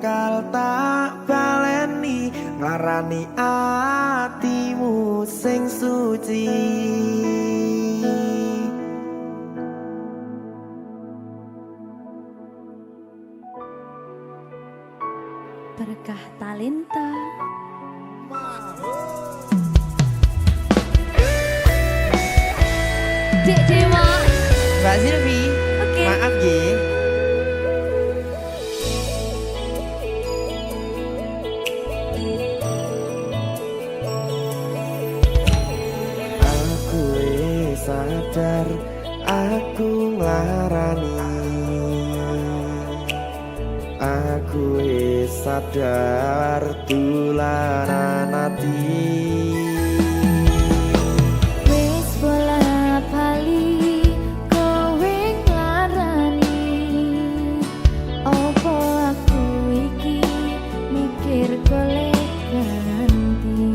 bakal tak baleni nglarani atimu sing suci. Berkah talenta. Dek Dewa. Mbak Silvi, Oke. maaf ye. Aku sadar aku nglarani. Aku sadar tulanan ati. Wis bola bali kowe nglarani. Opo aku iki mikir golek ganti.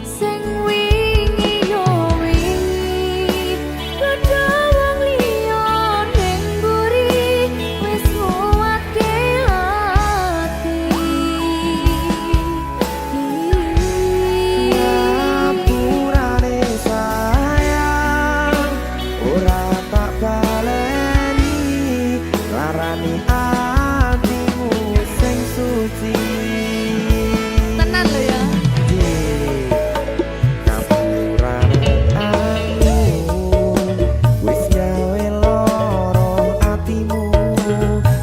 Sing wingi yo wingi kudu wong liya ning mburi wis nguwatke ati. Ngapurane sayang ora tak baleni larani atimu sing suci. Tenan lho ya. Ngapurane aku wis gawe loro atimu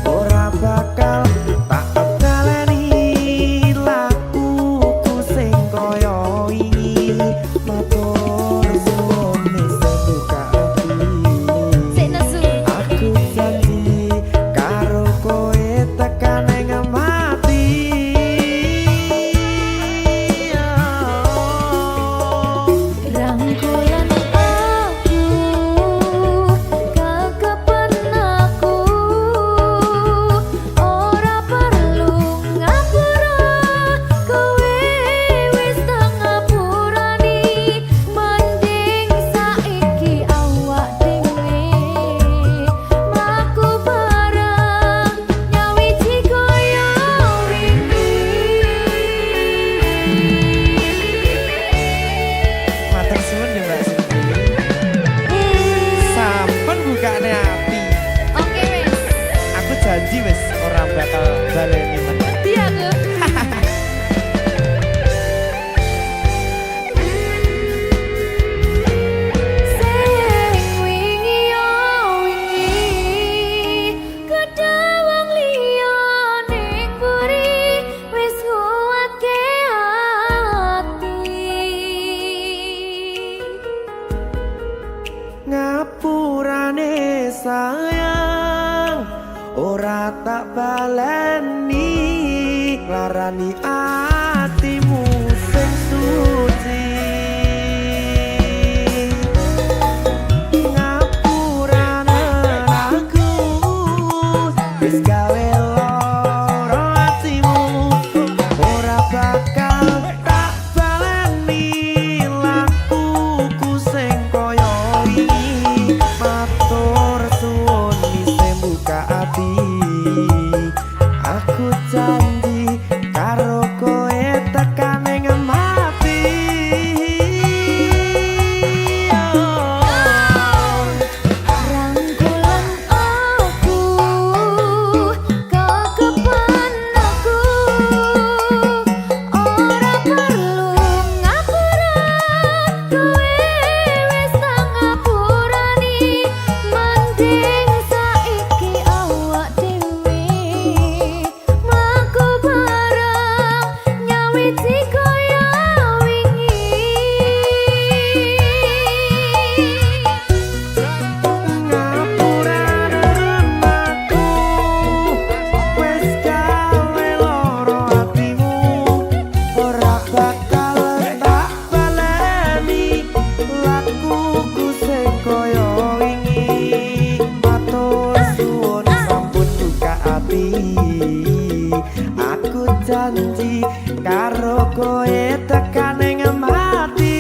ora bakal tak baleni lakuku sing kaya wingi matur suwun wis buka ati. Sik nesu. Aku janji karo kowe tekan ing mati. Rangkulan aku kakepen aku ora perlu ngapura kowe wis tak ngapurani mending saiki awak dhewe mlaku bareng nyawiji kaya Matur suwun ya Mbak Silvi. Sampun bukane ati. Oke wis. Aku janji wis ora bakal baleni meneh. Dia tuh. Sing wingi yo wingi kudu wong liya ning mburi wis nguwatke ati. Ngapurane sayang ora tak baleni larani atimu sing suci. Ngapurane aku wis gawe loro atimu ora bakal tak baleni lakuku sing kaya wingi matur suwun wis buka ati. Aku janji karo kowe tekan ing mati. Rangkulan aku kakepen aku ora perlu ngapura kowe wis tak ngapurani mending saiki awak dhewe mlaku bareng nyawiji kaya wingi. Ngapurane aku wis gawe loro atimu ora bakal tak baleni lakuku sing kaya wingi matur suwun sampun buka ati. Aku janji karo kowe tekan ing mati.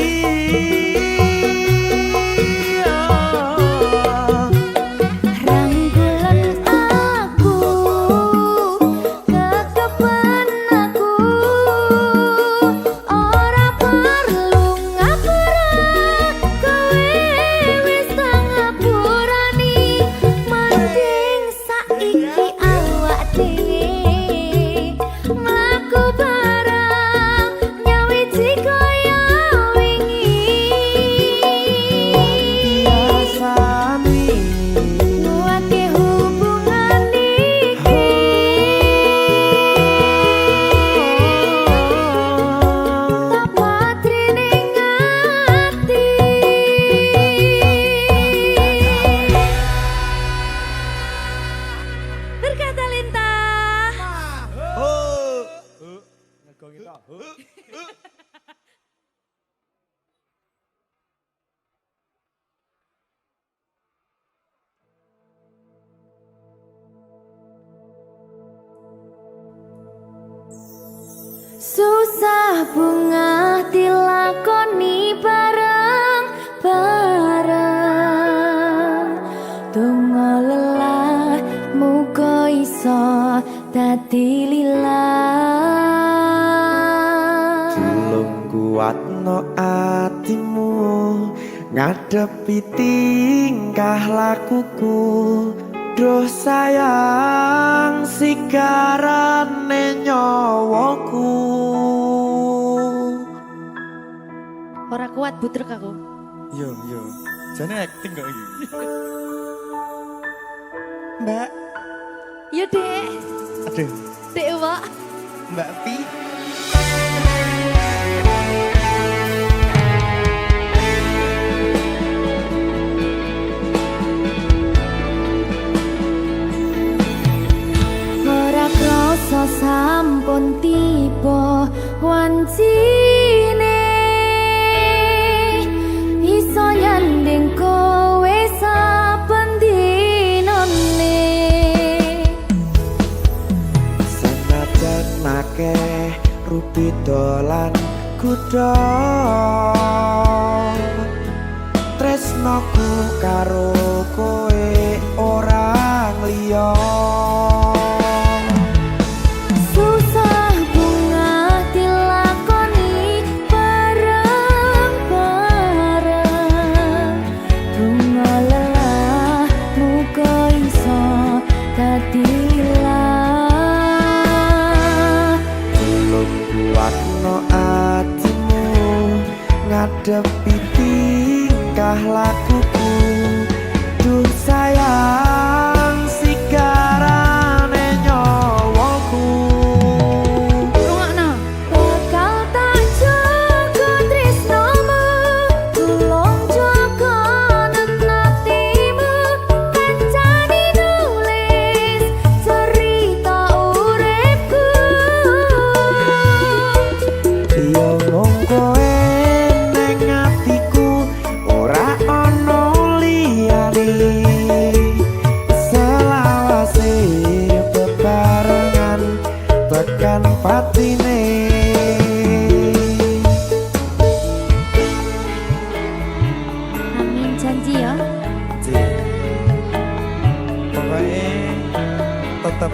Rangkulan Susah bunga dilakoni bareng-bareng. Donga lelah muga iso dadi lillah. Tulung kuatno atimu ngadepi tingkah lakuku. Duh sayang sigarane nyawaku. Ora kuat butrek aku. Yo. Jane acting kok iki. Mbak. Ya, Dek. Aduh, Dek, Wak. Mbak Pi. Ora krasa sampun tiba wancine iso nyanding kowe saben dinane. Senajan akeh rupi dolan kuda, tresnoku karo kowe orang liya. Susah bunga dilakoni bareng-bareng. Bunga lelah muga iso dadi lillah. Tulung kuatno atimu ngadepi tingkah lakuku. Duh sayang sigarane nyawaku. Rungokno. Bakal tak jaga tresnomu, tulung jaga nenatimu. Kancani nulis cerita uripku. Yo mung kowe ning atiku, ora ana liyane. Selawase bebarengan tekan patine. Amin janji ya. Pokoknya tetap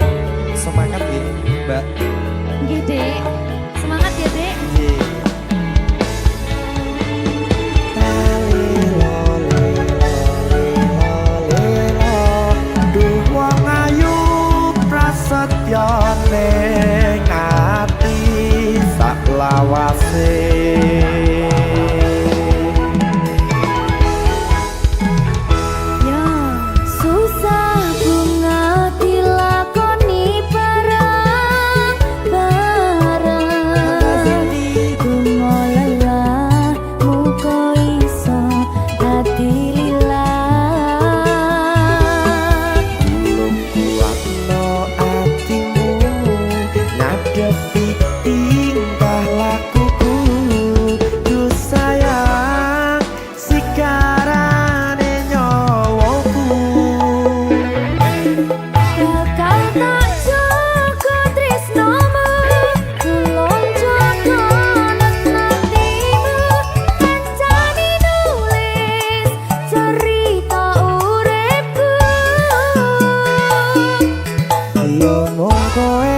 semangat ya, Mbak. Nggih, Dek. Semangat ya, Dek. Duh wong ayu prasetyo ning ati sak lawase. Ya, susah bunga dilakoni bareng-bareng. Bunga lelah muga iso dadi lillah. Tulung kuatno atimu ngadepi tingkah lakuku. Duh sayang sigarane nyawaku. Bakal tak jaga tresnomu, tulung jaga nenatimu. Kancani nulis cerita uripku. Yo mung kowe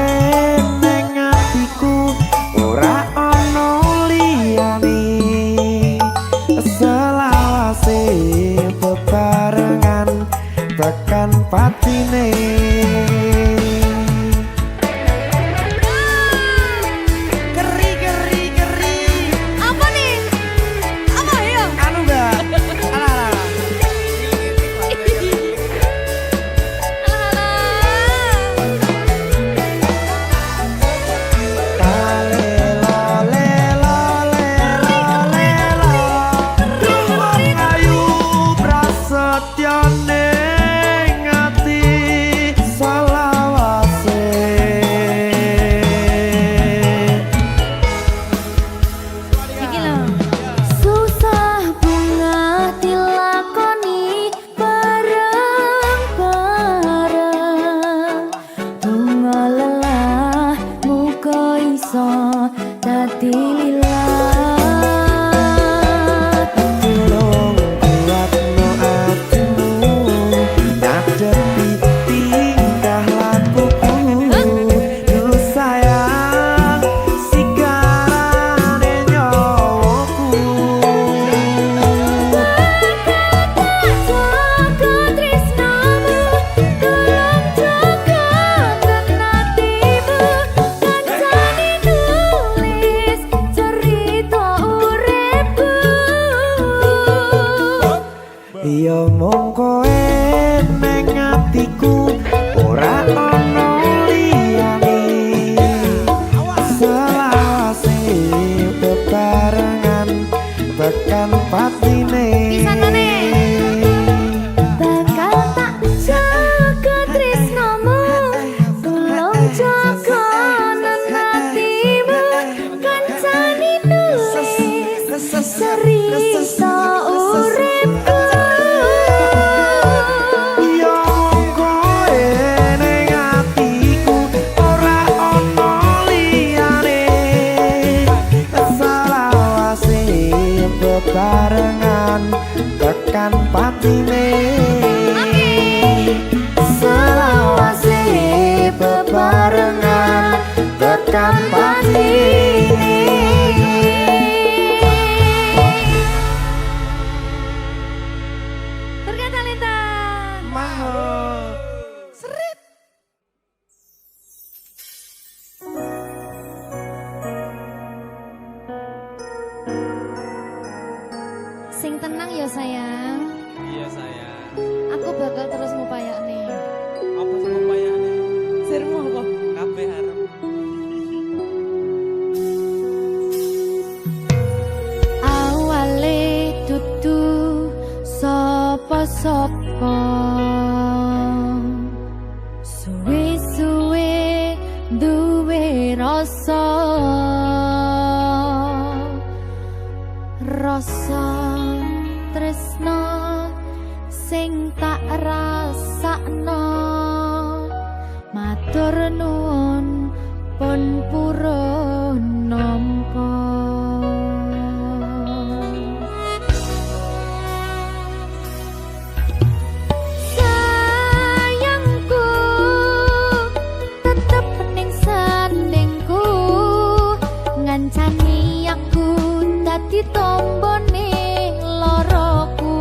ning atiku, ora ana liyane. Selawase bebarengan tekan patine. Keri. Apa nih? Apa ya? Anu Mbak. Alah. Duh wong ayu prasetyo ning ati patine selawase bebarengan tekan patine. Berkata Lita. Mahal. Seret. Sing tenang ya sayang. Iya sayang. Aku bakal terus ngupayakne. Apa sih upayane? Sirmu apa? Kabeh arep. Awale dudu sapa-sapa. Suwe-suwe duwe rasa. Rasa tresno sing tak rasakno. Matur nuwun pun purun nampa. Sayangku tetep ning sandingku, ngancani aku dadi tombone loroku.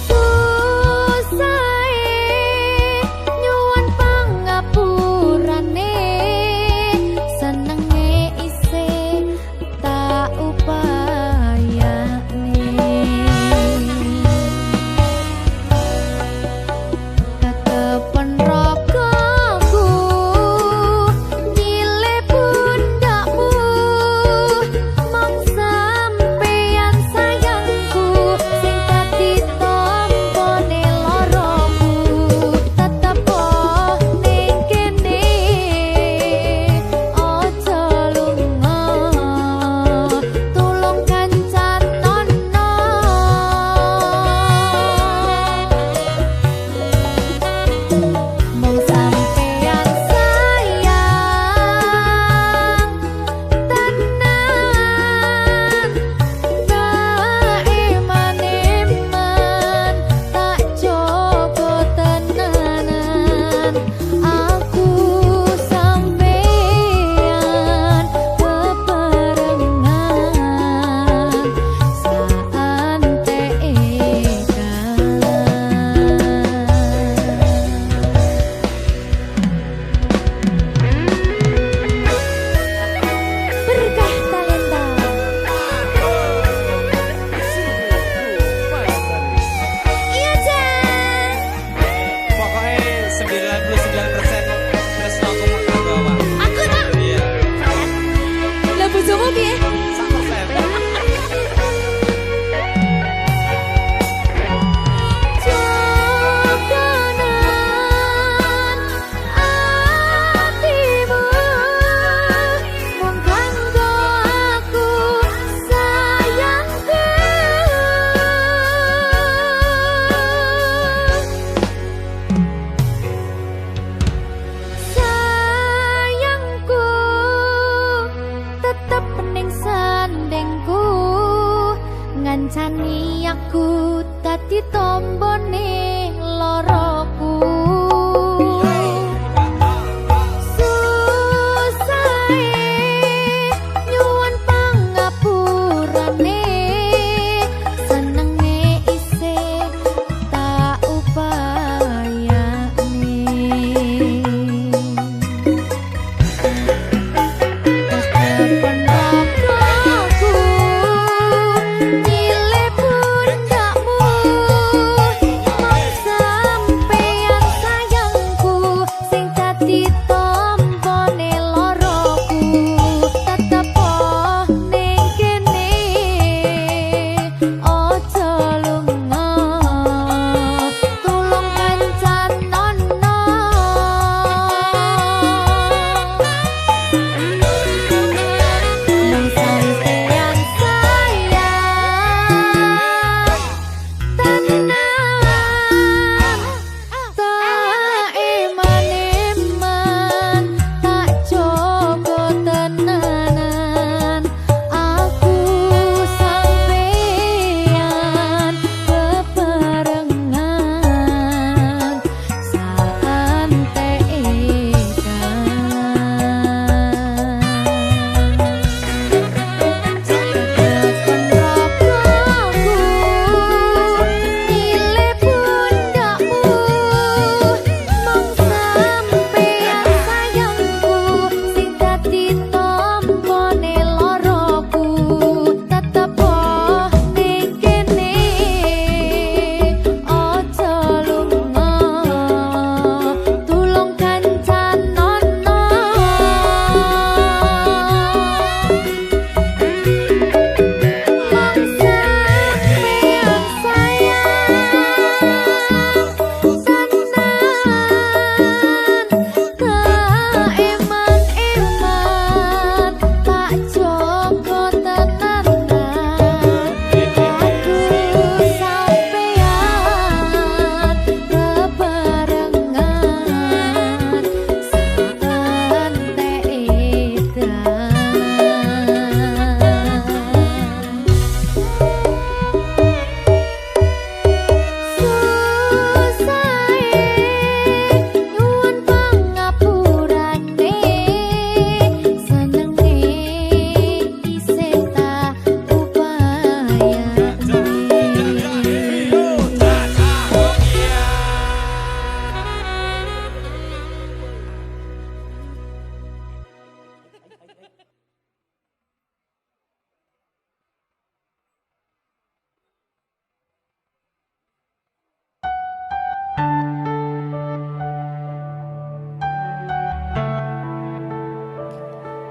Susahe nyuwun pangapurane.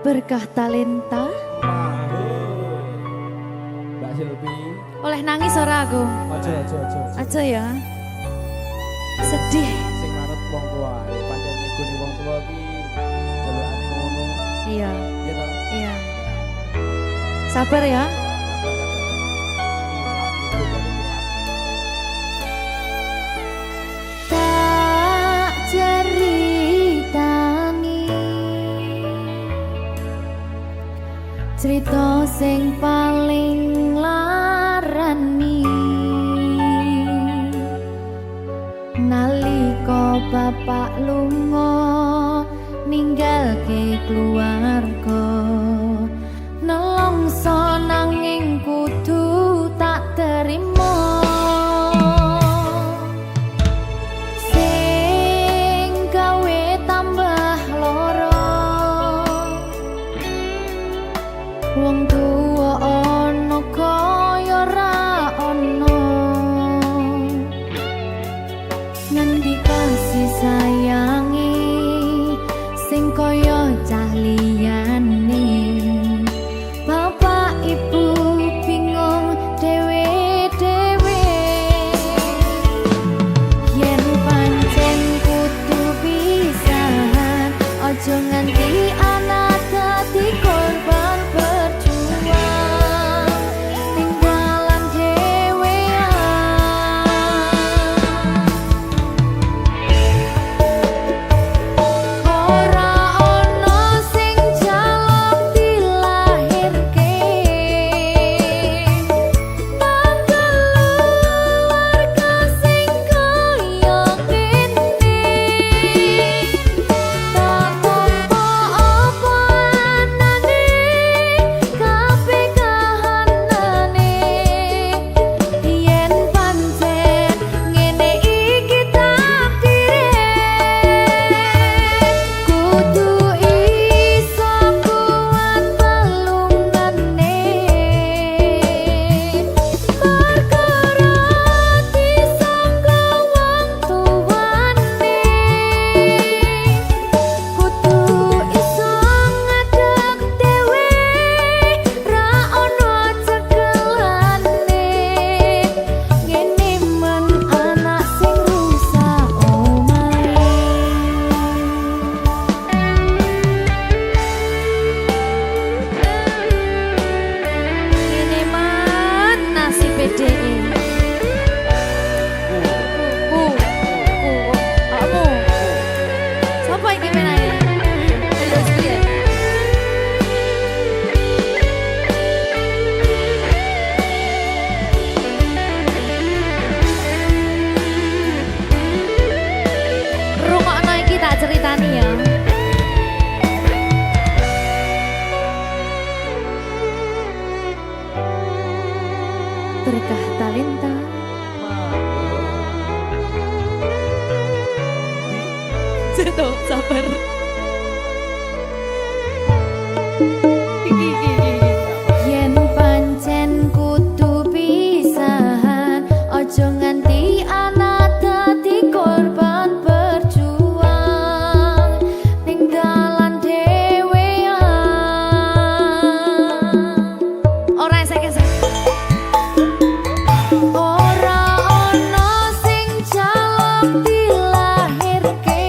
Berkah talenta Mbak Silvi. oleh nangis ora aku. Aja. Aja ya. Sedih. Sing manut wong tua, pancen ngikuni wong tua ki jelekane ngono. Iya, Ya toh. iya. Sabar ya. Tak ceritani cerita sing paling larani nalika bapak lunga ninggalke keluarga nelongso nanging kudu tak terima sing gawe tambah loro wong tuwa ana kaya ra ana ngendi kasih sayangi sing kaya cah liyane bapak ibu bingung dewe-dewe yen pancen kudu pisahan aja nganti anak dadi korban berjuang tinggalan dhewean ora ono sing jaluk dilahirke nang keluarga sing kaya kene tak tampa apa anane kabeh kahanane yen pancen ngene iki takdire kudu iso kuat pelungane perkara disangka wong tuwane kudu iso ngadeg dhewe ra ono cekelane ngene men anak sing rusak omahe ngene man nasib dhewe kamu siapa iki menane terus piye rungokno iki tak ceritani ya berkah talenta Seto, sabar. Yen pancen kudu pisahan, ojo nganti anak dadi korban berjuang ning dalan dhewean. Ora esek-esek. Ora ono sing jaluk dilahirke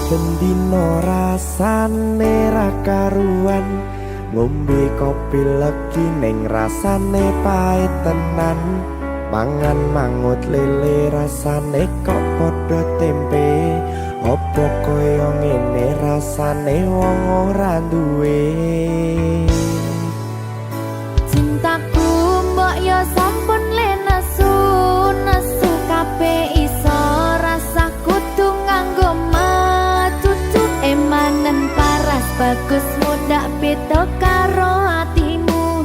saben dina rasane ra karuan ngombe kopi legi ning rasane pahit tenan mangan mangut lele rasane kok padha tempe opo koyo ngene rasane wong ora duwe Cintaku mbok yo sampun le nesu nesu kabeh iso rasa kudu nganggo matutu emanen paras bagus mudak beda karo atimu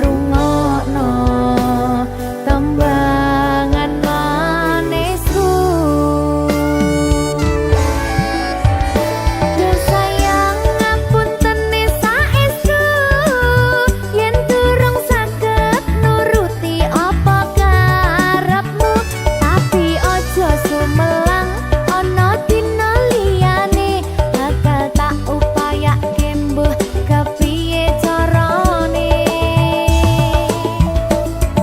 rungokno tembangan manisku Duh sayang ngapunten saestu yen durung saged nuruti apa karepmu tapi aja sumelang ana dina liyane bakal tak upayake mbuh kepiye carane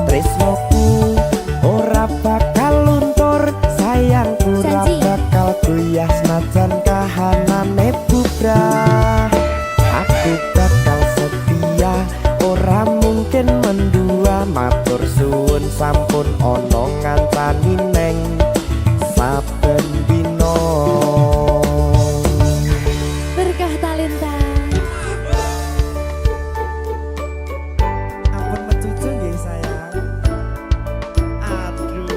tresnoku ora bakal luntur sayangku ora Janji. bakal goyah senajan kahanane bubrah aku bakal setia ora mungkin mendua matur suwun sampun ana ngancani neng saben dina berkah talenta ampun mecucu nggih sayang aduh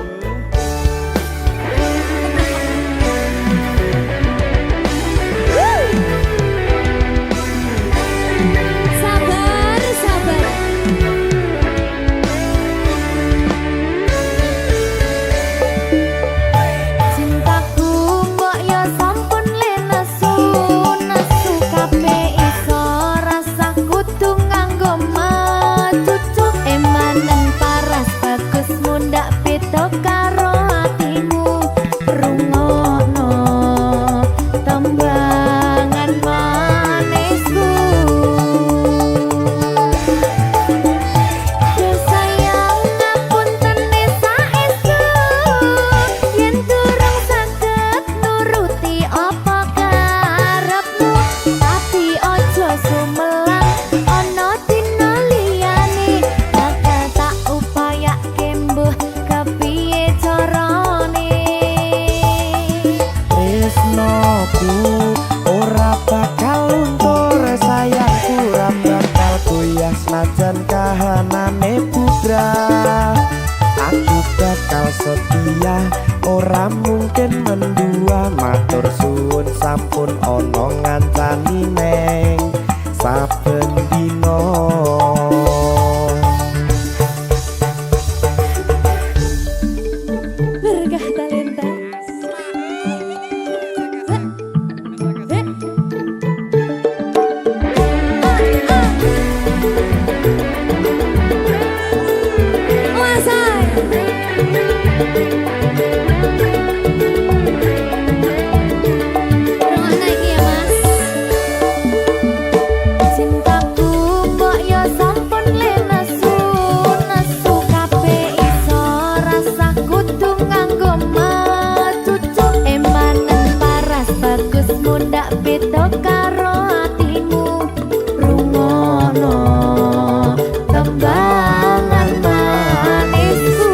sabar sabar cintaku mbok yo sampun le nesu nesu kabeh iso rasa kudu nganggo matutu emanen paras bagus mundak beda karo atimu rungokno tembangan manisku Duh sayang ngapunten saestu yen durung saged nuruti apa karepmu tapi aja sumelang ana dina liyane bakal tak upayake mbuh kepiye carane tresnoku ora bakal luntur sayangku ora bakal goyah senajan kahanane bubrah aku bakal setia ora mungkin mendua matur suwun sampun ana ngancani neng saben dina berkah talenta Cintaku mbok yo sampun le nesu nesu kabeh iso rasa kudu nganggo matutu emanen paras bagus mundak beda karo atimu rungokno tembangan manisku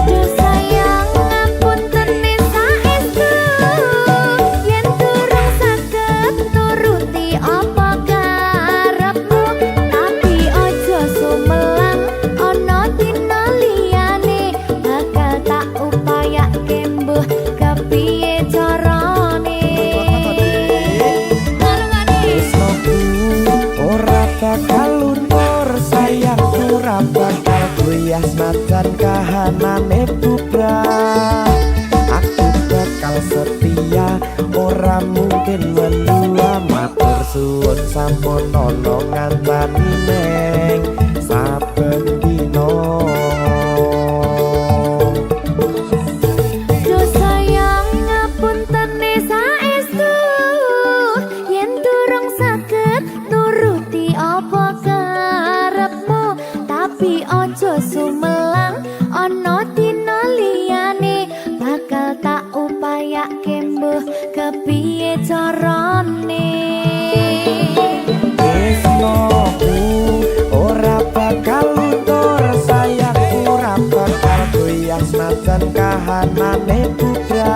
Duh sayang ngapunten saestu yen durung saged nuruti apa karepmu tapi aja sumelang ana dina liyane bakal tak upayake mbuh kepiye carane tresnoku ora bakal luntur sayangku ora bakal goyah senajan kahanane bubrah aku bakal setia ora mungkin mendua matur suwun sampun ana ngancani neng saben dina Duh sayang ngapunten saestu yen durung saged nuruti apa karepmu tapi aja sumelang ana dina liyane bakal anane putra.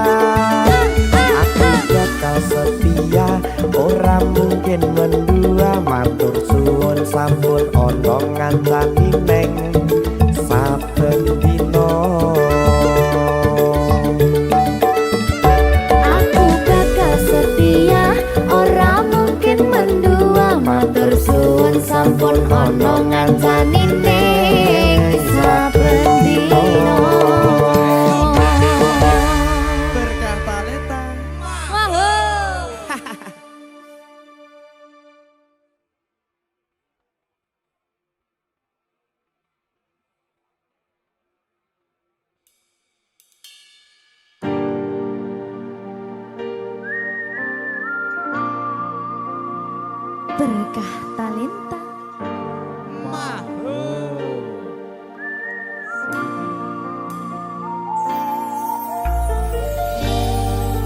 Aku bakal setia, ora mungkin mendua. Matur suwun sampun ana ngancani neng saben dina. Aku bakal setia, ora mungkin mendua. Matur suwun sampun ana ngancani ning saben dina. Berkah talenta. Wahoo. Berkah talenta.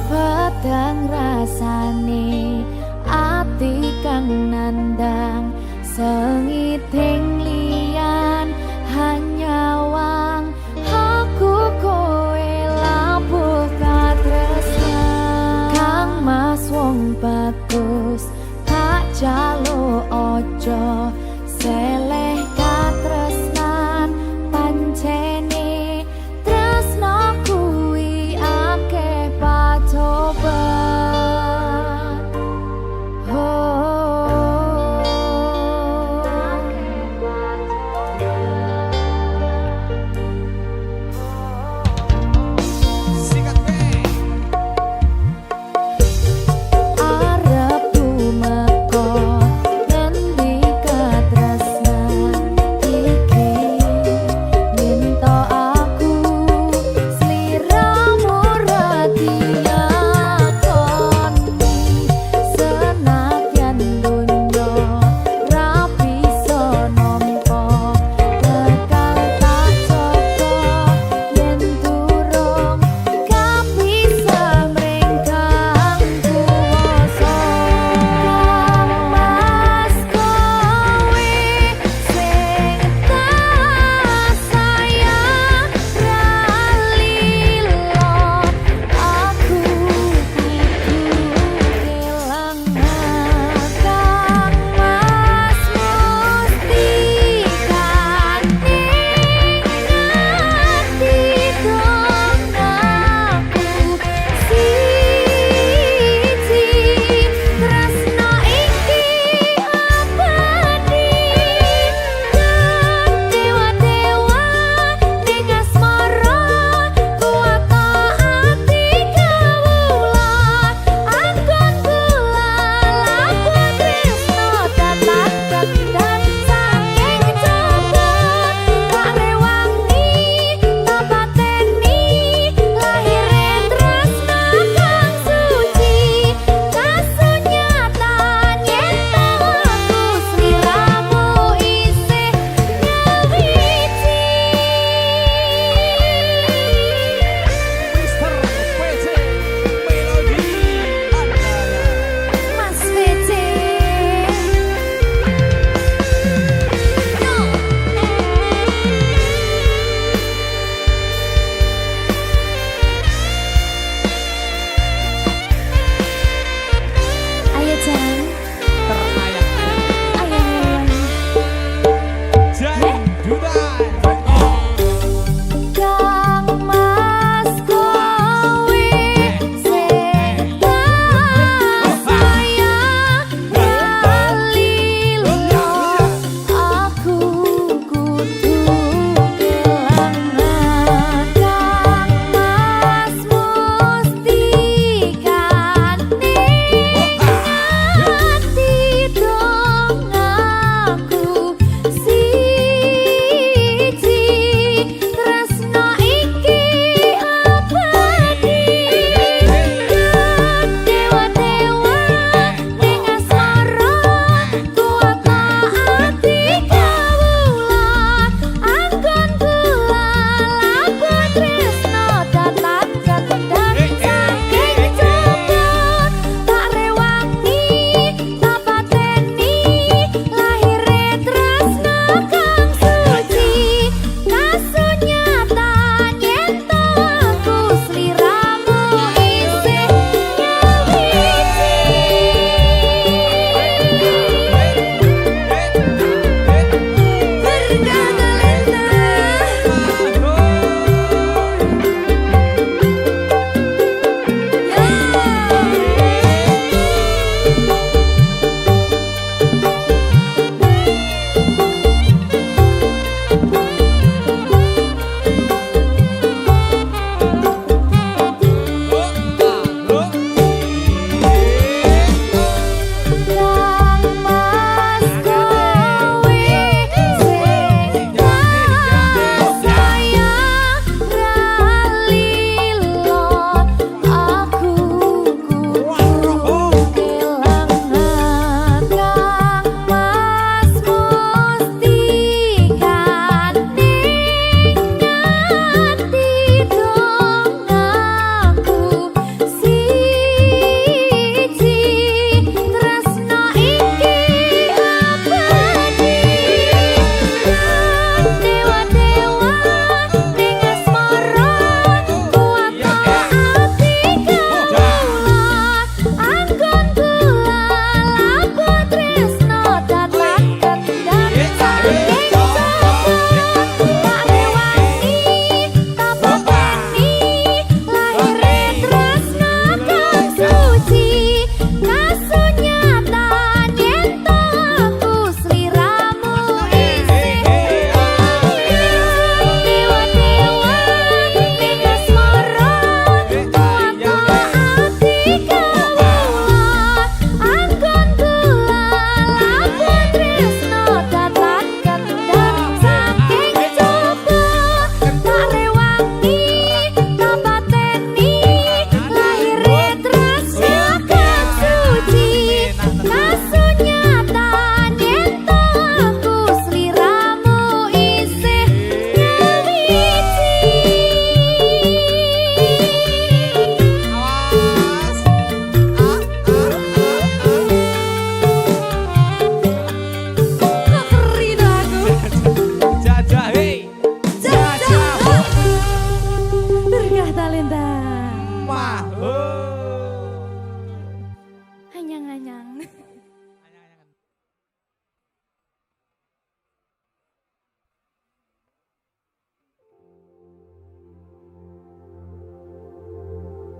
Pedang rasane ati kang nandang sengiting liyan hanyawang aku kowe labuh katresnan kang mas wong bagus tak jalo ojo seleh katresnan pancene tresno kuwi akeh pacoban Sikat be. arep tumeka ngendika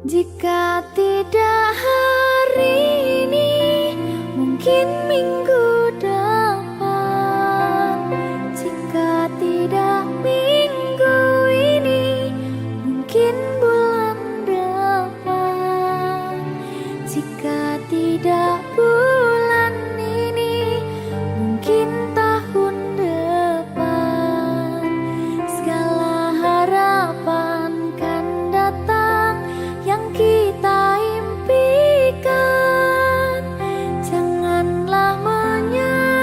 Jika tidak hari ini, mungkin minggu depan. Jika tidak minggu ini, mungkin bulan depan. Jika tidak bulan ini, mungkin tahun depan. Segala harapan kan datang yang kita impikan. Janganlah menyerah.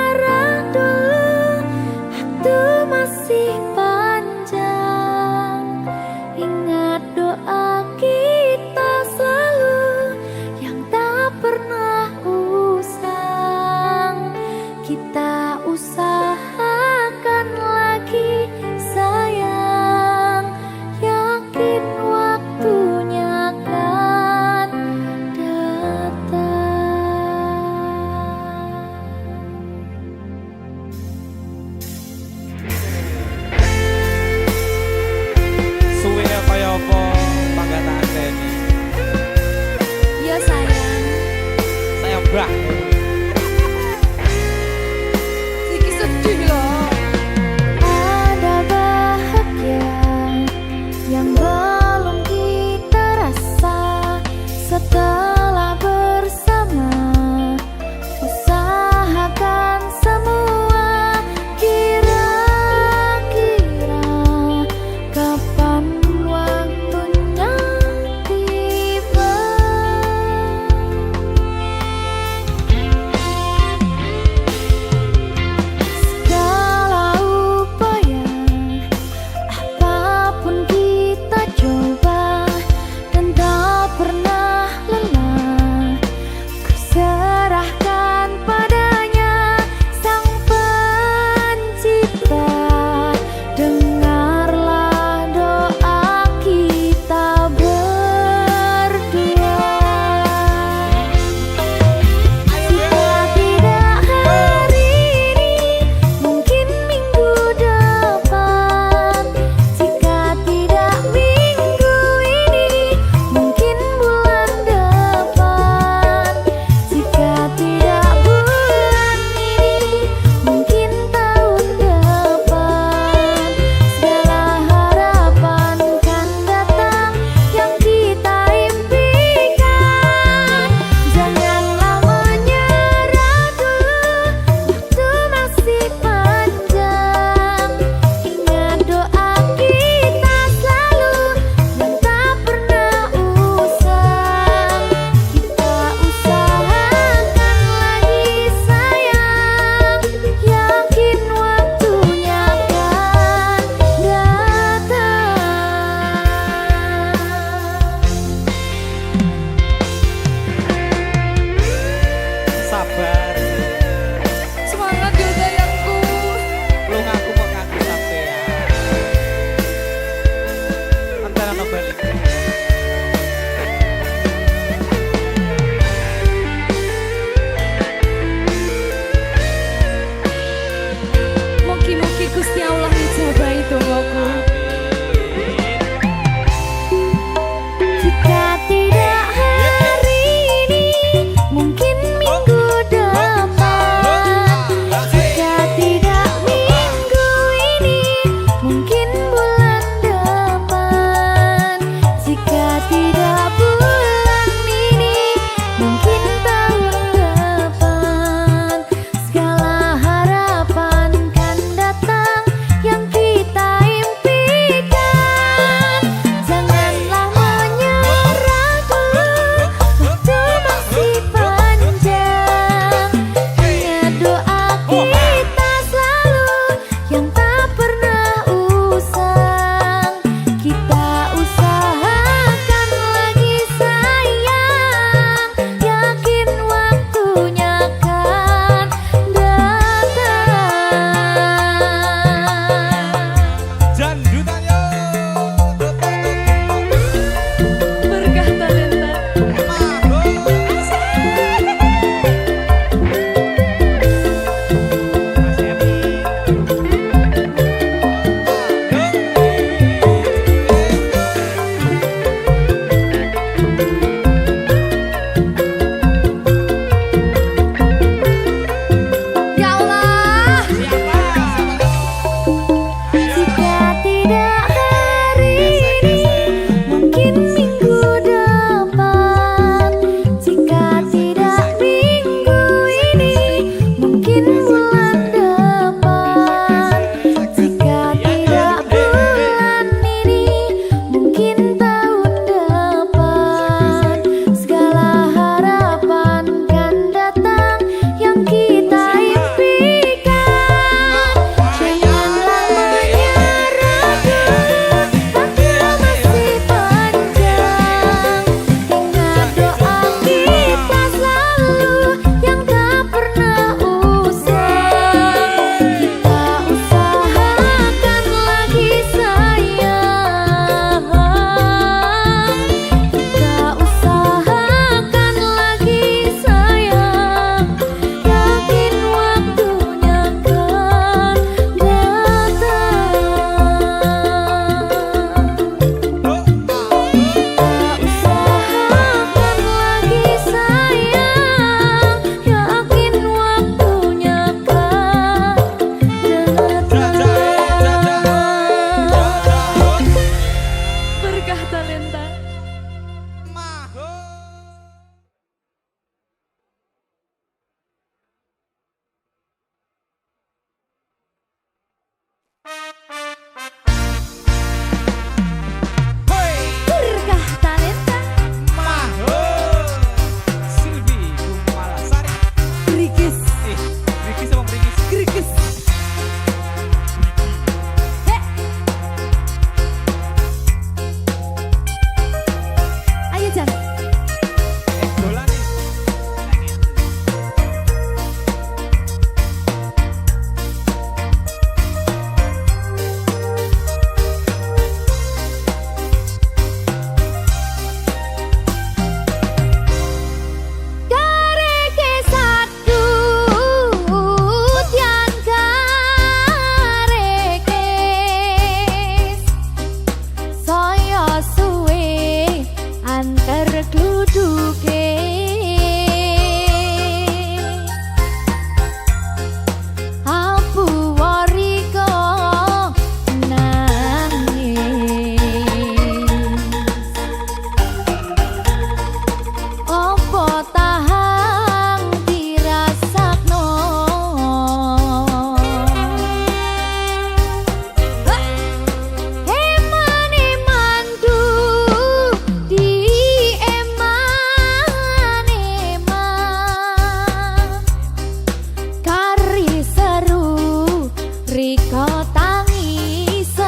Riko tangisan,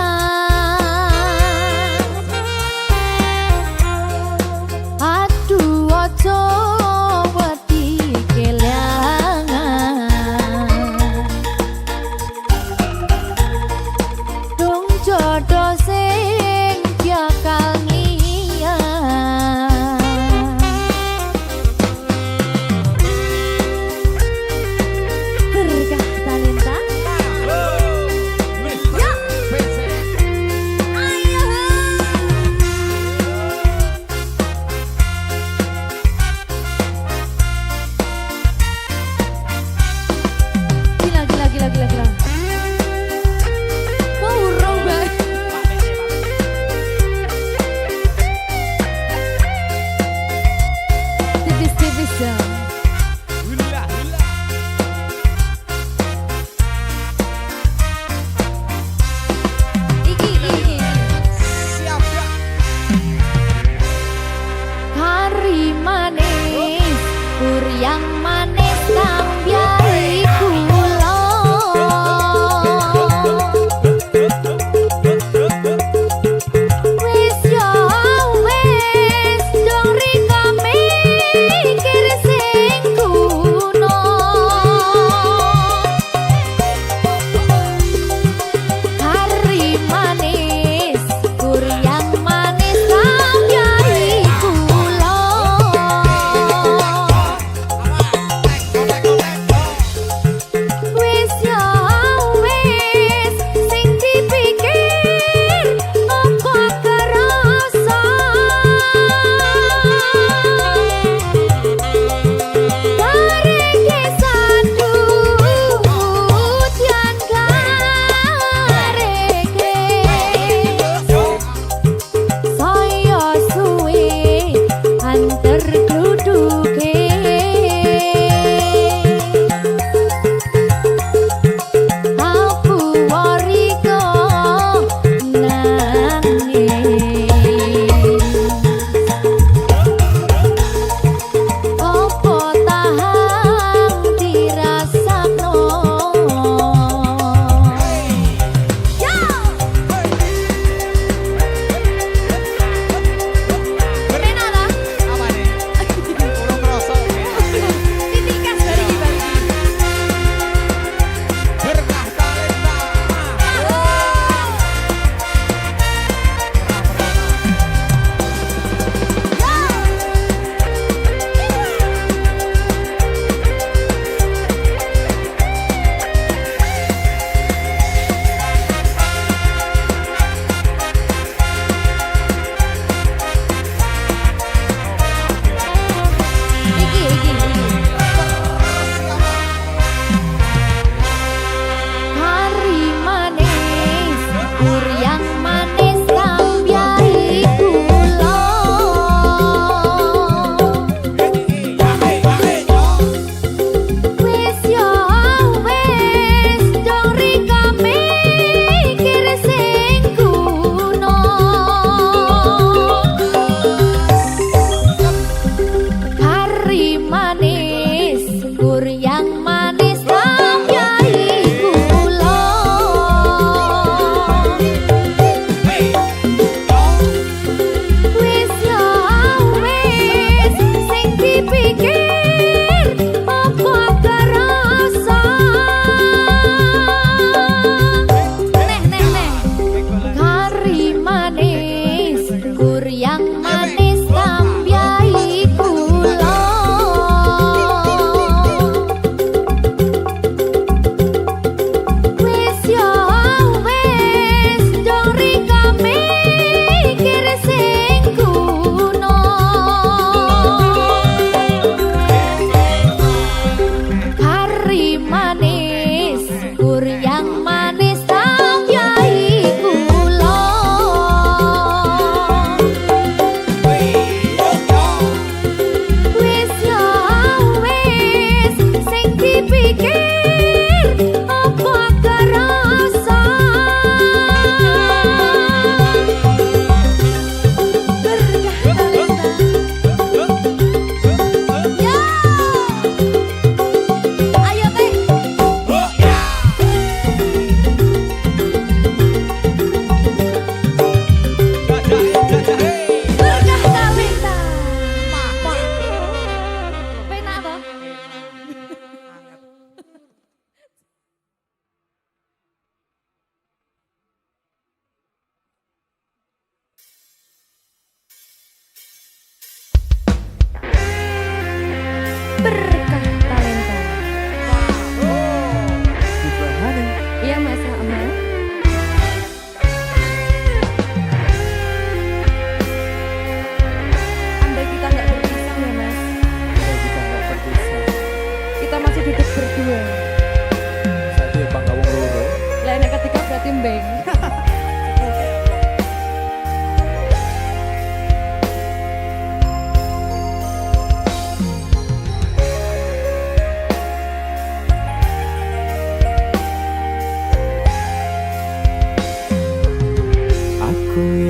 aduh ojo wedi kelangan, dong jodoh sing bakal ngiang. Berkah talenta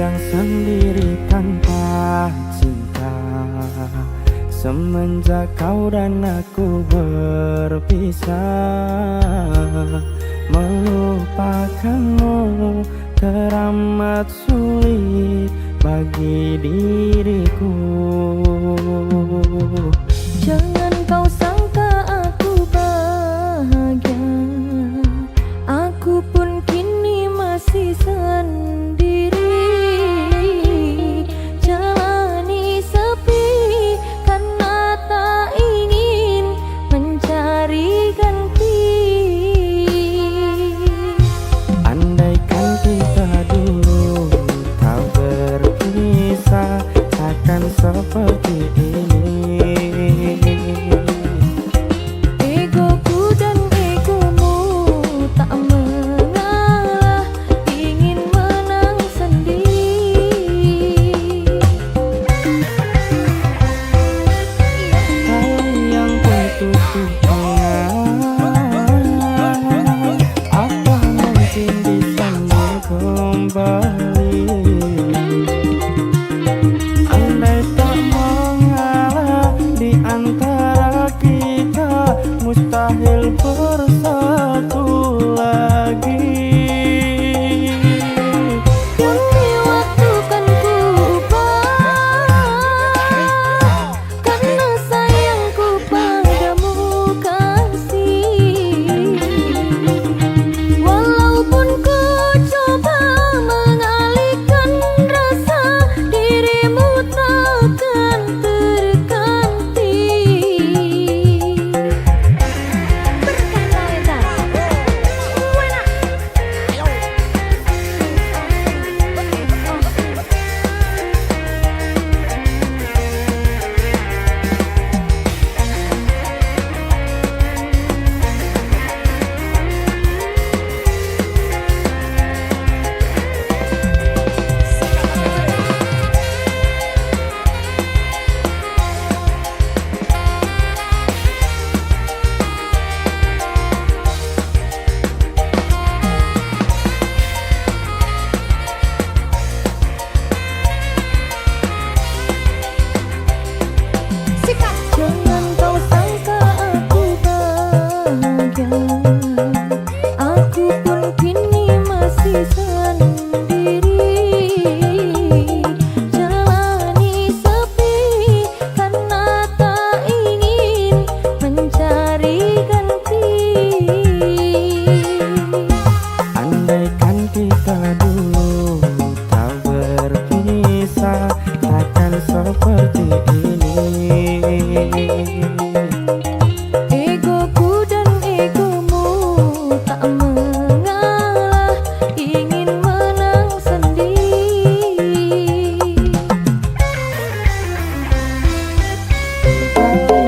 yang sendiri tanpa cinta. Semenjak kau dan aku berpisah, melupakanmu teramat sulit bagi diriku. Jangan kau sangka aku bahagia, aku pun kini masih sendiri. Jalani sepi karena tak ingin mencari ganti. Andaikan kita dulu tak berpisah, takkan seperti ini. Egoku dan egomu tak mengalah, ingin menang sendiri. Sayang putusku pengang, apa mungkin disambung kembali? Andai tak mengalah di antara kita, mustahil bersatu lagi. Demi waktu kan ku ubah, karena sayangku padamu kasih. Walaupun ku coba mengalihkan rasa, dirimu takkan terganti. Jangan kau sangka aku bahagia, aku pun kini masih sendiri. Jalani sepi karena tak ingin mencari ganti. Andaikan kita dulu tak berpisah, takkan seperti ini. Egoku dan egomu tak mengalah, ingin menang sendiri.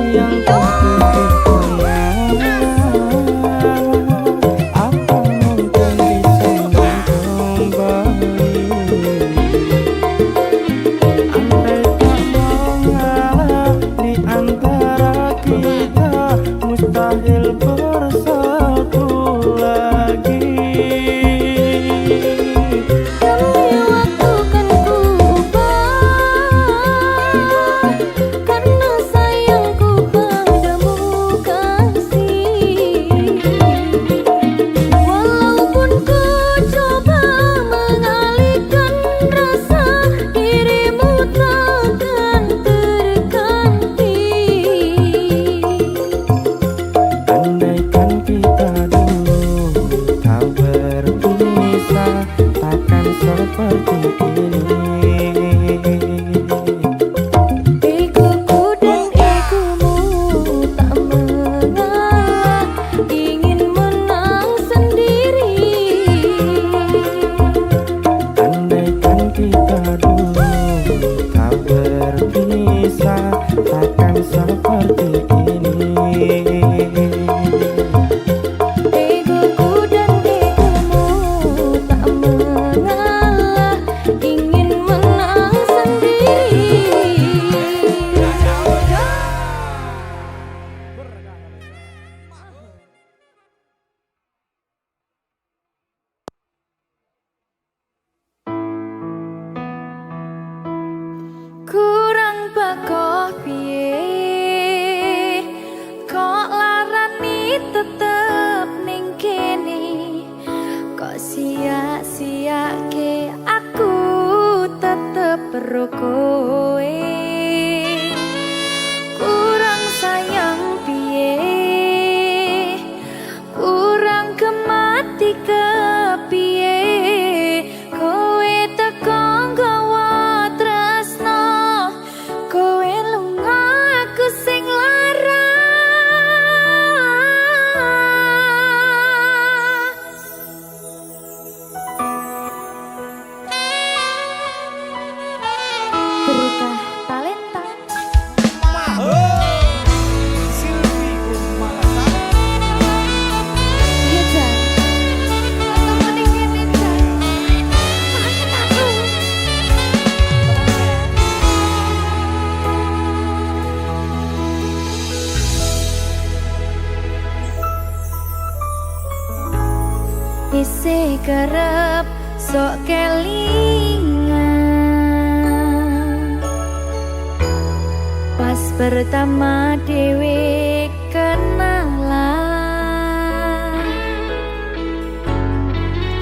Yang putusku pengang, apa mungkin disambung kembali? Andai tak mengalah di antara kita, mustahil bersatu lagi. Demi waktu kan ku ubah, karena sayangku padamu kasih. Walaupun ku coba mengalihkan rasa, dirimu takkan terganti. Andaikan kita dulu tak berpisah, takkan seperti ini. Egoku dan egomu tak mengalah, ingin menang sendiri. Andaikan kita dulu tak berpisah, takkan seperti ini. Egoku dan egomu tak mengalah, ingin menang sendiri. isih kerep sok kelingan pas pertama dewe kenalan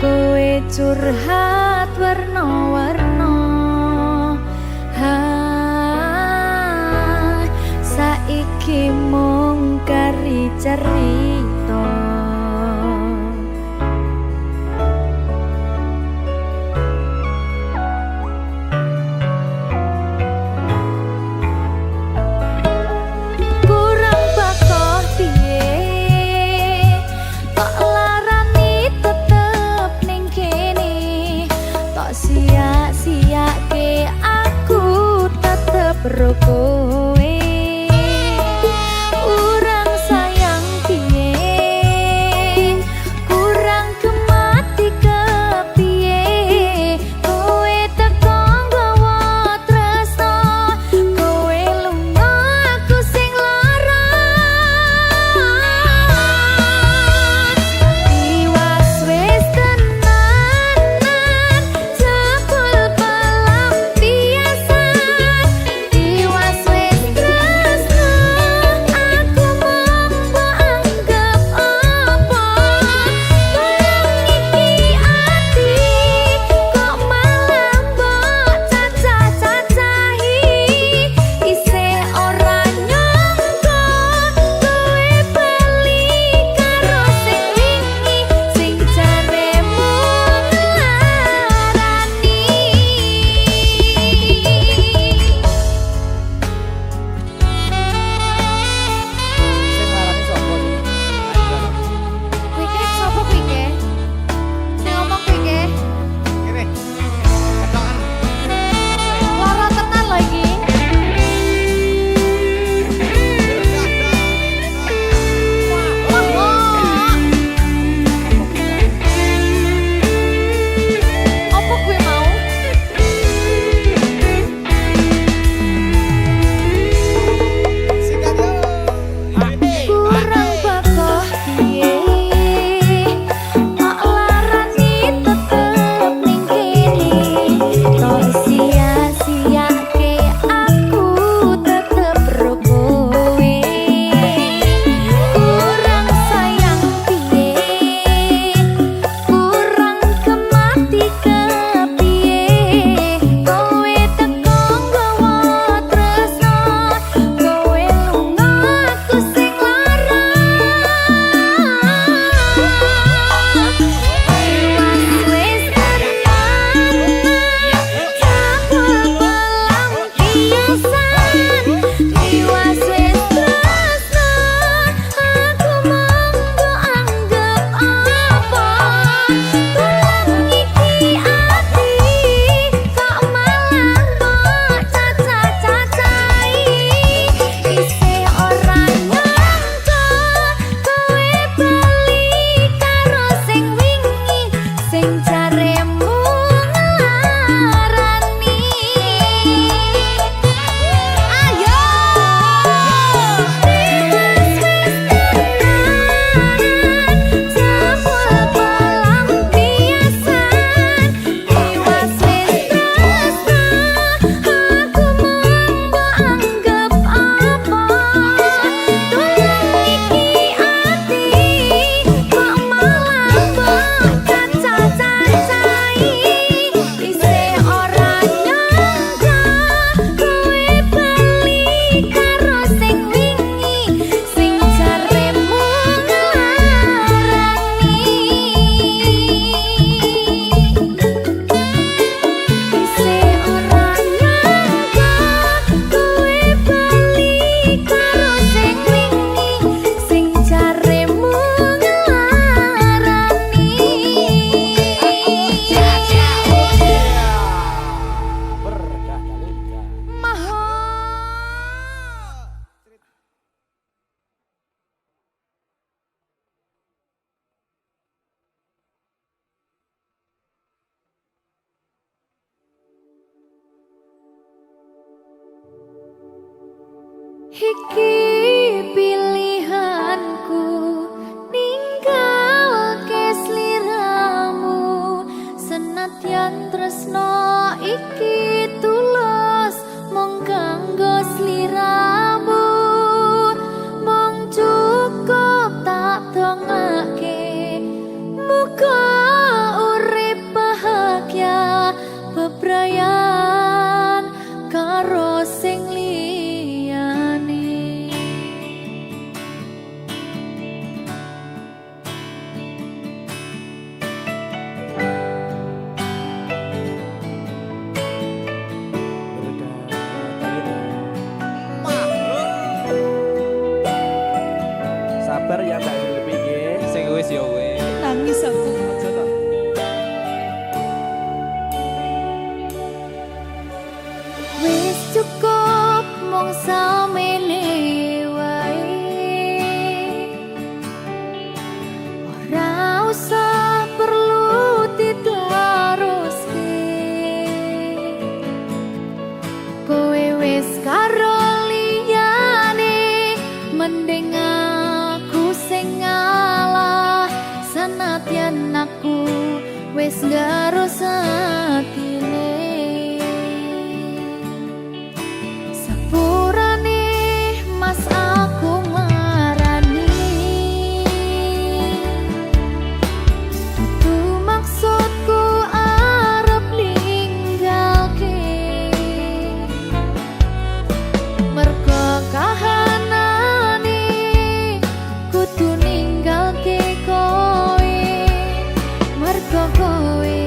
kowe curhat warna-warna saiki mung kari cerita kurang bakoh piye kok larani tetep ning kene tok sia-siake aku tetep roko Iki pilihanku ninggal ke seliramu sambung aja tak. Wis cukup mung samene wae, ora usah perlu diteruske. Kowe wis karo liyane, mending aku sing ngalah. Senadyan aku wis nggaru satine, sepurane mas aku marani. Dudu maksudku arep ninggalke, mergo kahanane kudu ninggalke kowe, mergo kowe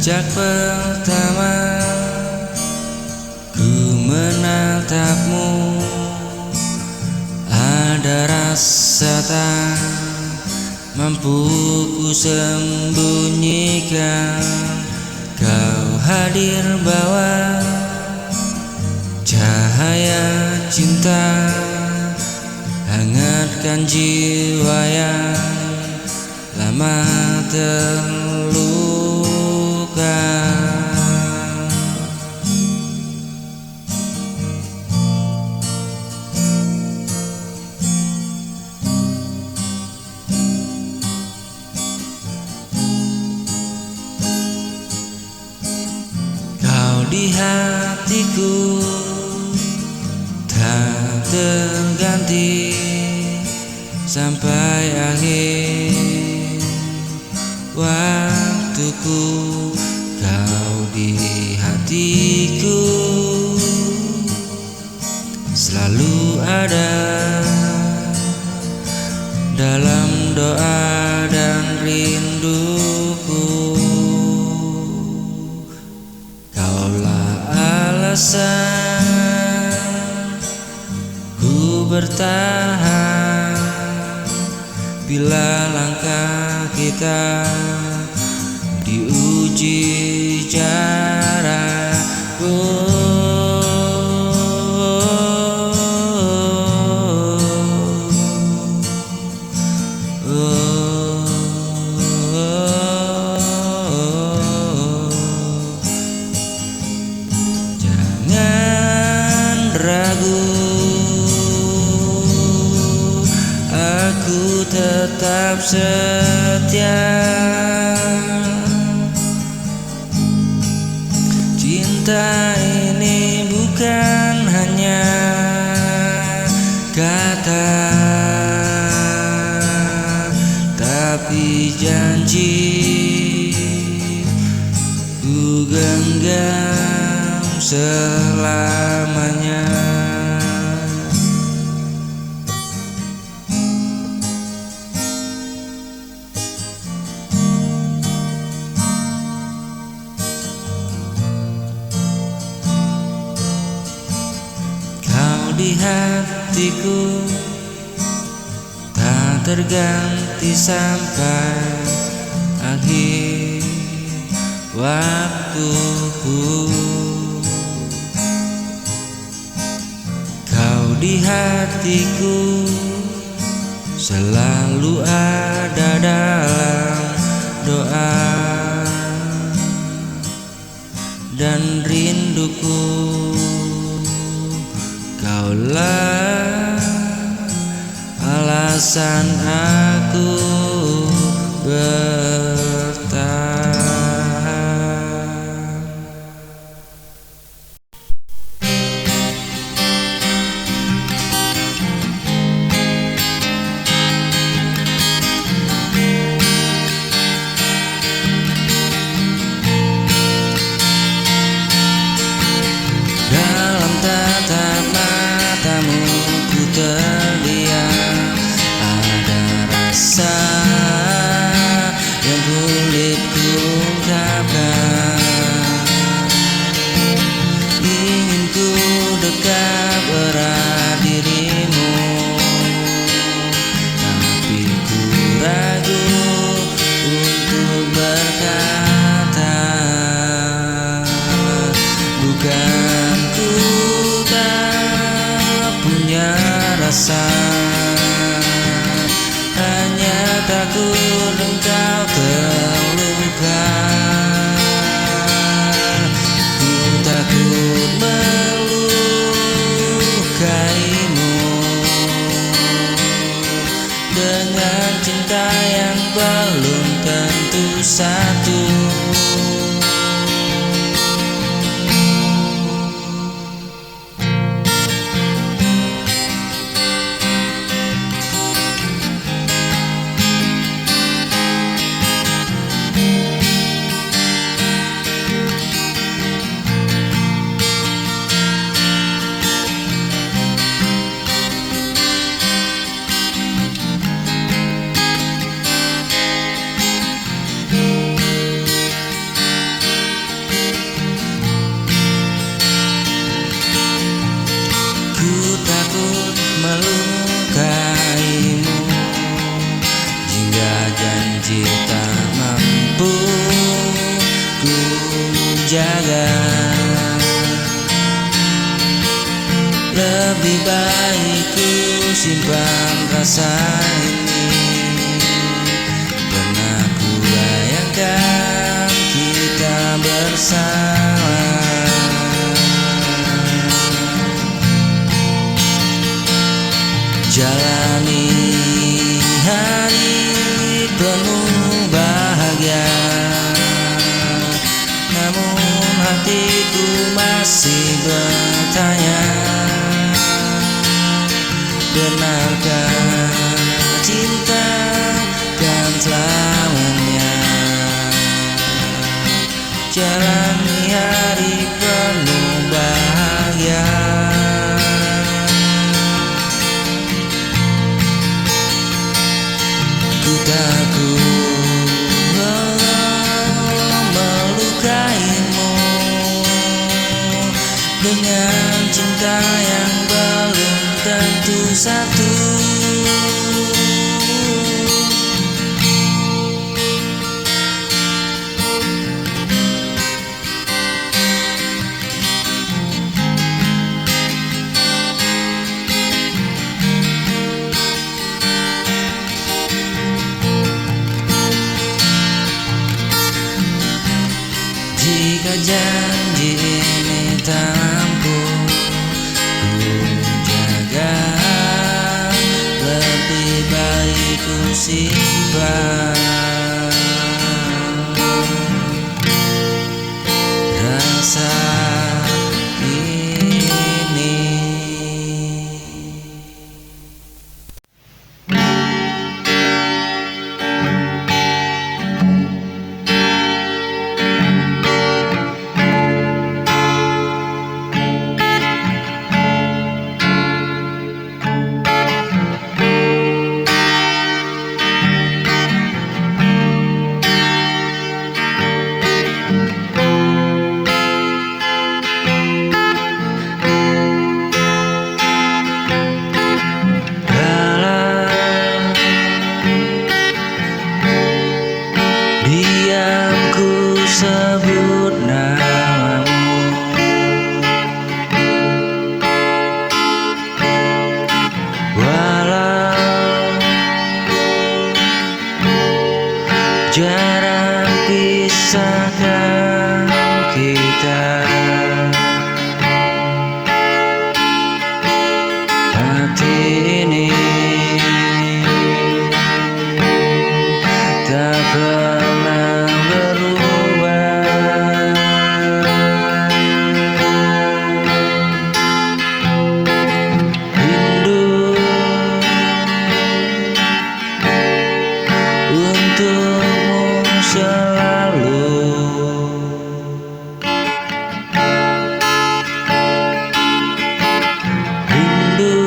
Sejak pertama ku menatapmu, ada rasa tak mampu ku sembunyikan. Kau hadir bawa cahaya cinta, hangatkan jiwa yang lama terluka. Kau di hatiku tak terganti sampai akhir waktuku. Kau di hatiku selalu ada dalam doa dan rinduku. Kaulah alasan ku bertahan bila langkah kita diuji jarak. Jangan ragu, aku tetap setia. Cinta ini bukan hanya kata, tapi janji ku genggam selamanya. Di hatiku tak terganti sampai akhir waktuku. Kau di hatiku selalu ada dalam doa dan rinduku. Kaulah alasan aku bertahan. Dalam tatap matamu ku terlihat ada rasa yang sulit ku ungkapkan. Ingin ku dekat erat dirimu, tapi ku ragu untuk berkata. Bukan ku tak punya rasa, hanya takut engkau terluka. Ku takut melukaimu dengan cinta yang belum tentu satu. janji tak mampu ku jaga. Lebih baik ku simpan rasa ini. Pernah ku bayangkan kita bersama, jalani hari penuh bahagia. Namun hatiku masih bertanya, benarkah cinta kan selamanya? Jalani hari penuh bahagia. Ku takut melukaimu dengan cinta yang belum tentu satu. Jika janji ini tak mampu ku jaga, lebih baik ku simpan rasa ini. Diam ku sebut namamu, walau jarak pisahkan kita. Hati ini tak pernah berubah. Rindu untukmu selalu. Rindu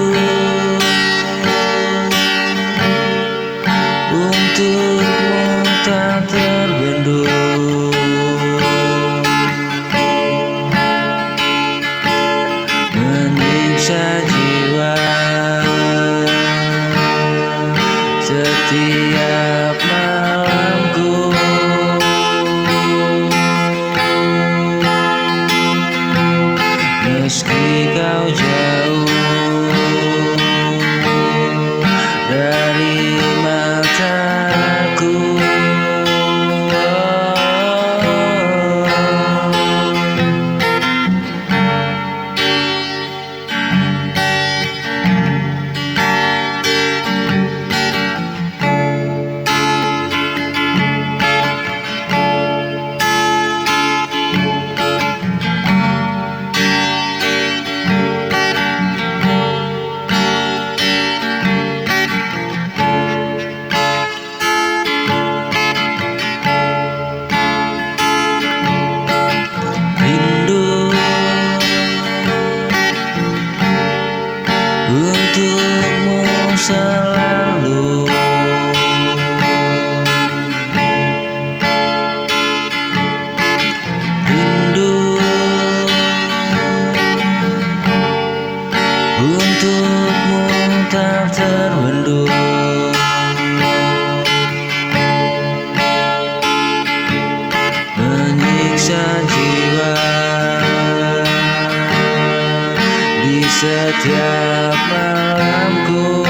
untukmu tak terbendung. Menyiksa jiwa setiap malamku. Meski kau jauh dari mataku, untukmu selalu. Rindu untukmu tak terbendung. tiap malamku.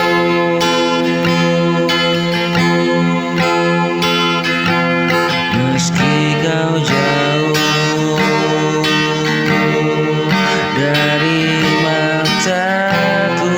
Meski kau jauh dari mataku,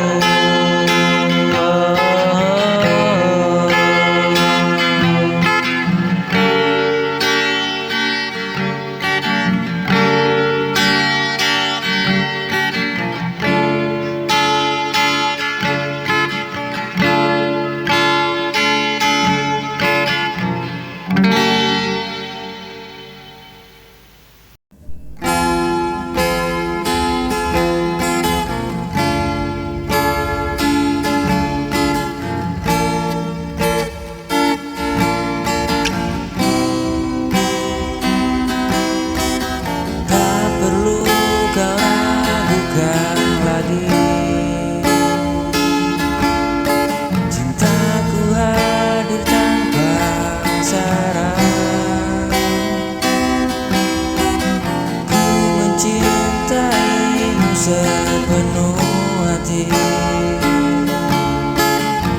sepenuh hati,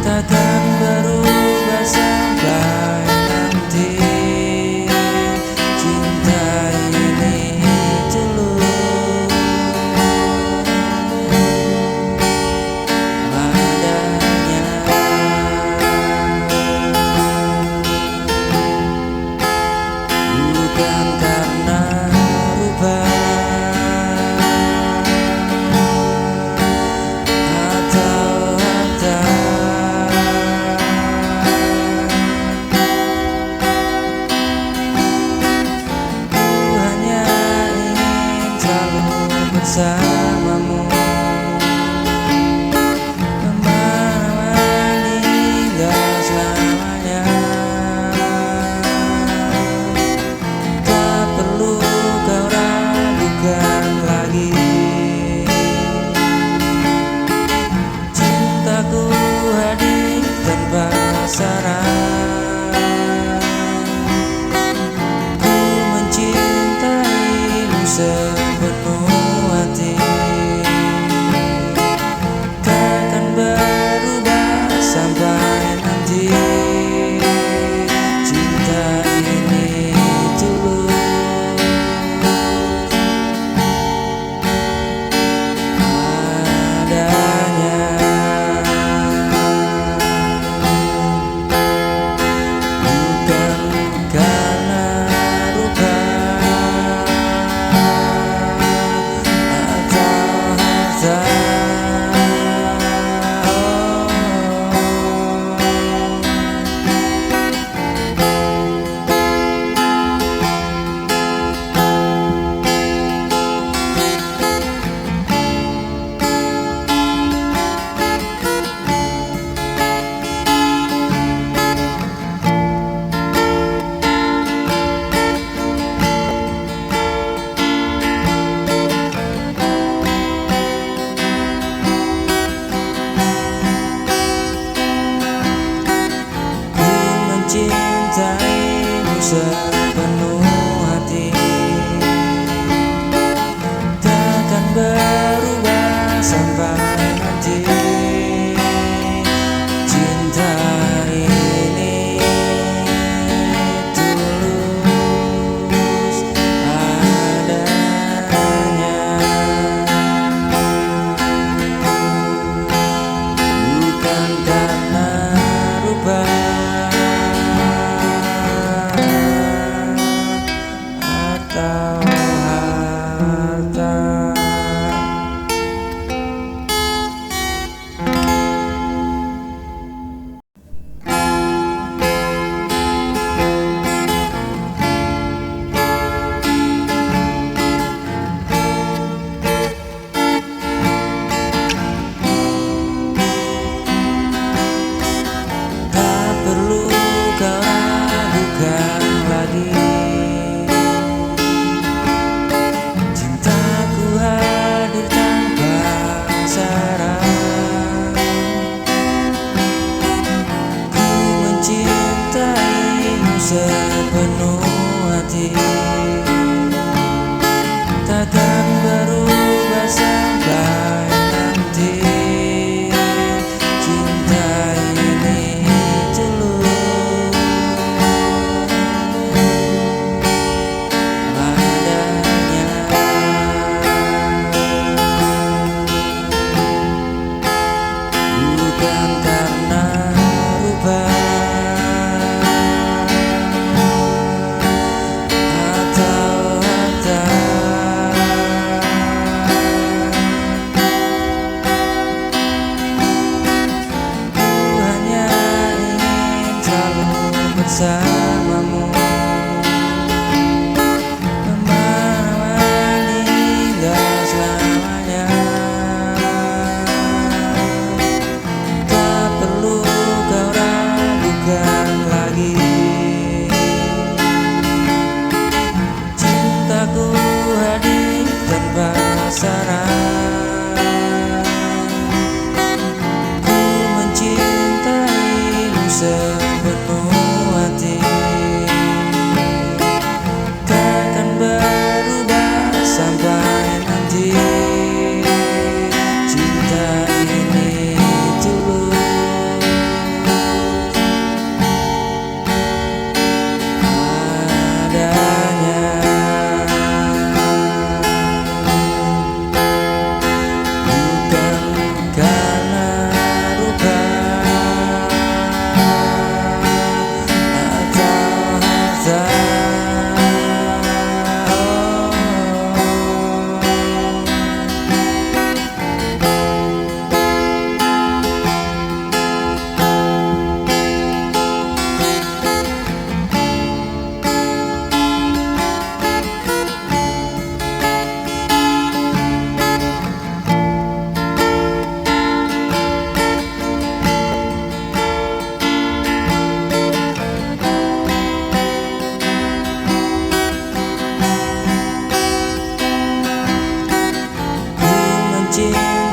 takkan berubah sampai nanti. Cinta ini tulus adanya, bukan karena rupa bersamamu, menemani hingga selamanya. Tak perlu kau ragukan lagi, cintaku hadir tanpa syarat. Ku mencintaimu sepenuh hati, takkan berubah sampai nanti. Cinta ini tulus adanya, bukan karena rupa mencintaimu sepenuh hati, takkan berubah sampai nanti. Cinta ini tulus adanya, bukan karena rupa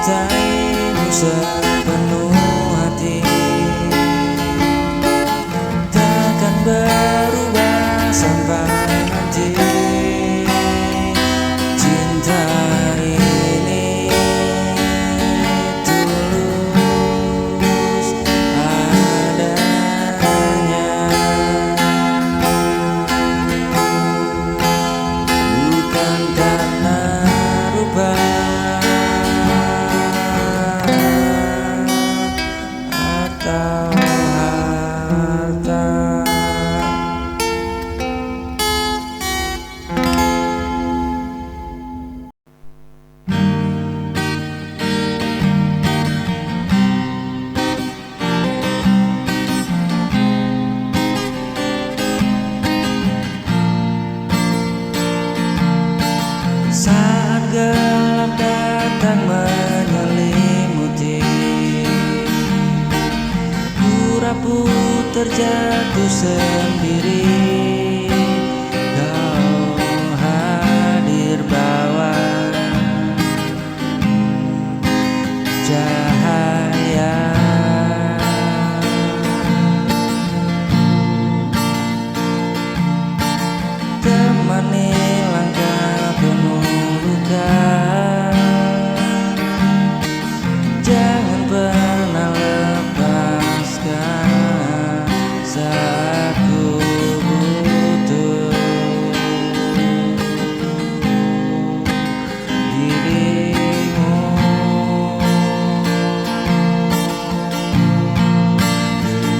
mencintaimu sepenuh hati, takkan berubah sampai nanti. Cinta ini tulus adanya, bukan karena rupa atau harta. Saat gelap datang menyelimuti, ku rapuh terjatuh sendiri. Kau hadir bawa cahaya, temani langkah penuh luka. Jangan pernah lepaskan saat ku butuh dirimu.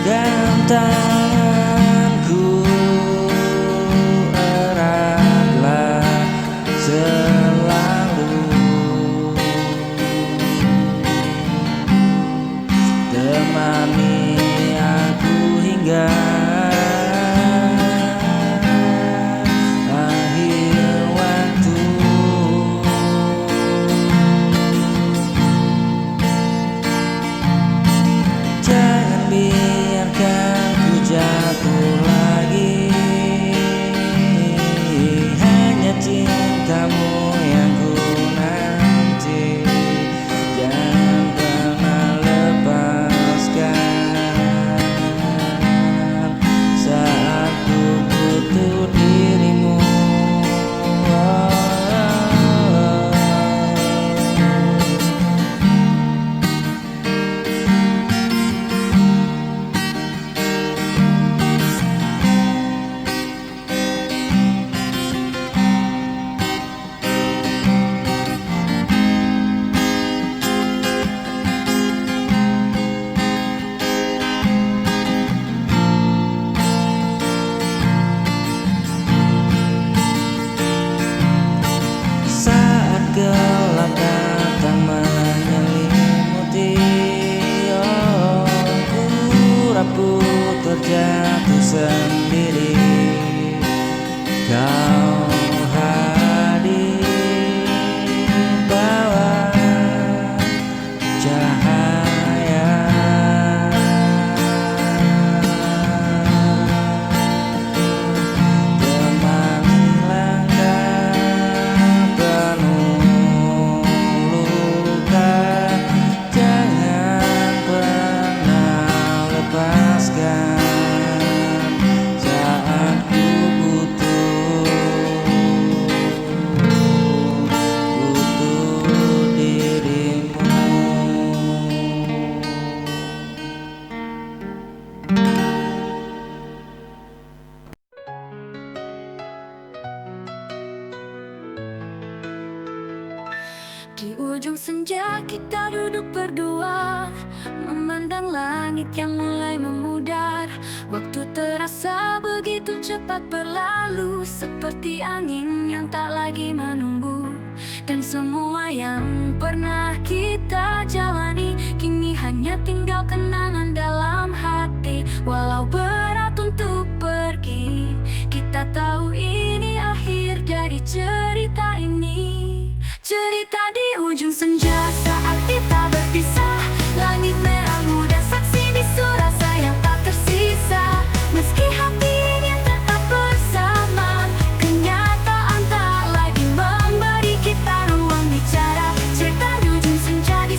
Genggam tanganku eratlah selalu, temani aku hingga akhir waktu. Jangan biarkan ku jatuh lagi, hanya cintamu yang ku nanti. Jangan pernah lepaskan saat ku butuh dirimu. Saat gelap datang menyelimuti, oh, ku rapuh terjatuh sendiri. Kau hadir bawa cahaya, temani langkah penuh luka. Jangan pernah lepaskan saat ku butuh dirimu. Di ujung senja kita duduk berdua, memandang langit yang mulai memudar. Waktu terasa begitu cepat berlalu, seperti angin yang tak lagi menunggu. Dan semua yang pernah kita jalani kini hanya tinggal kenangan dalam hati. Walau berat untuk pergi, kita tahu ini akhir dari cerita ini. Cerita di ujung senja saat kita berpisah, langit merah muda saksi bisu rasa yang tak tersisa. Meski hati ingin tetap bersama, kenyataan tak lagi memberi kita ruang bicara. Cerita di ujung senja di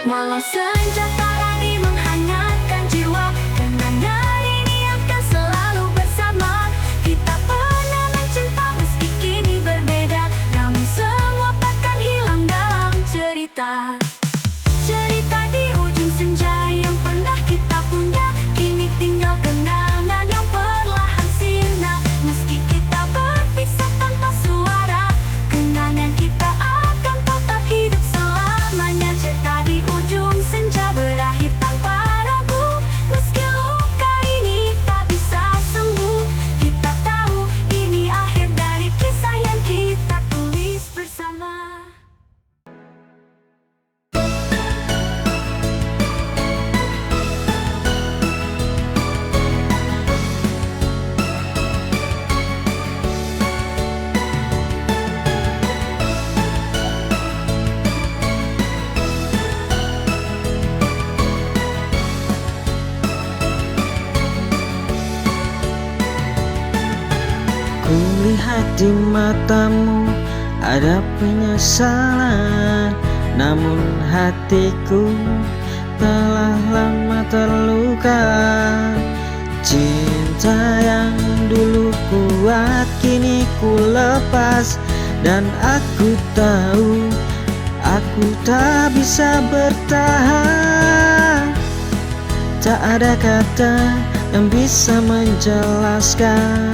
Walau senja tak lagi menghangatkan jiwa, kenangan ini akan selalu bersama. Kita pernah mencinta meski kini berbeda, namun semua takkan hilang dalam cerita. Cerita di ujung senja yang pernah kita punya, kini tinggal kenangan yang perlahan sirna. Meski kita berpisah tanpa suara, kenangan kita akan tetap hidup selamanya. Cerita di ujung senja berakhir tanpa ragu, meski luka ini tak bisa sembuh. Kita tahu ini akhir dari kisah yang kita tulis bersama. Kulihat di matamu ada penyesalan, namun hatiku telah lama terluka. Cinta yang dulu kuat kini ku lepas, dan aku tahu aku tak bisa bertahan. Tak ada kata yang bisa menjelaskan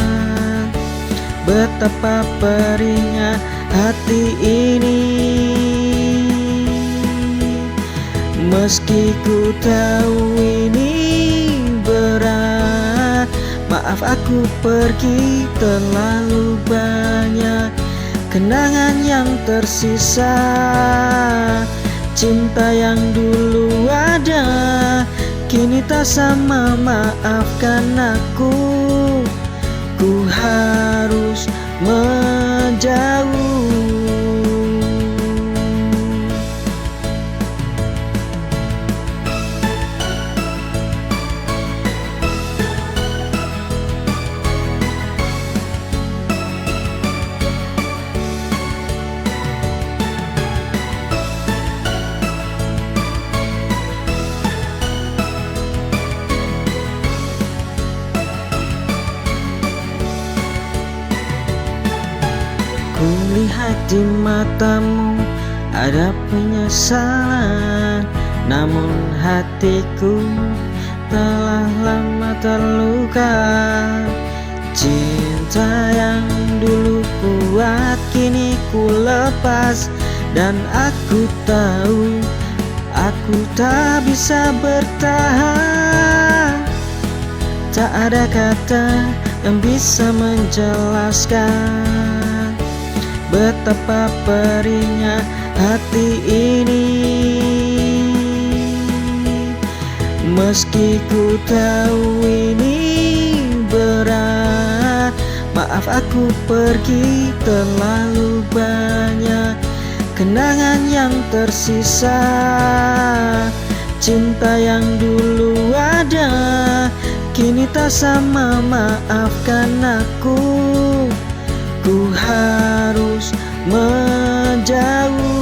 betapa perihnya hati ini. Meski ku tahu ini berat, maaf aku pergi, terlalu banyak kenangan yang tersisa. Cinta yang dulu ada kini tak sama, maafkan aku. Ku harus menjauh. Kulihat di matamu ada penyesalan, namun hatiku telah lama terluka. Cinta yang dulu kuat kini ku lepas, dan aku tahu aku tak bisa bertahan. Tak ada kata yang bisa menjelaskan betapa perihnya hati ini. Meski ku tahu ini berat, maaf aku pergi, terlalu banyak kenangan yang tersisa. Cinta yang dulu ada kini tak sama, maafkan aku. Ku harus menjauh.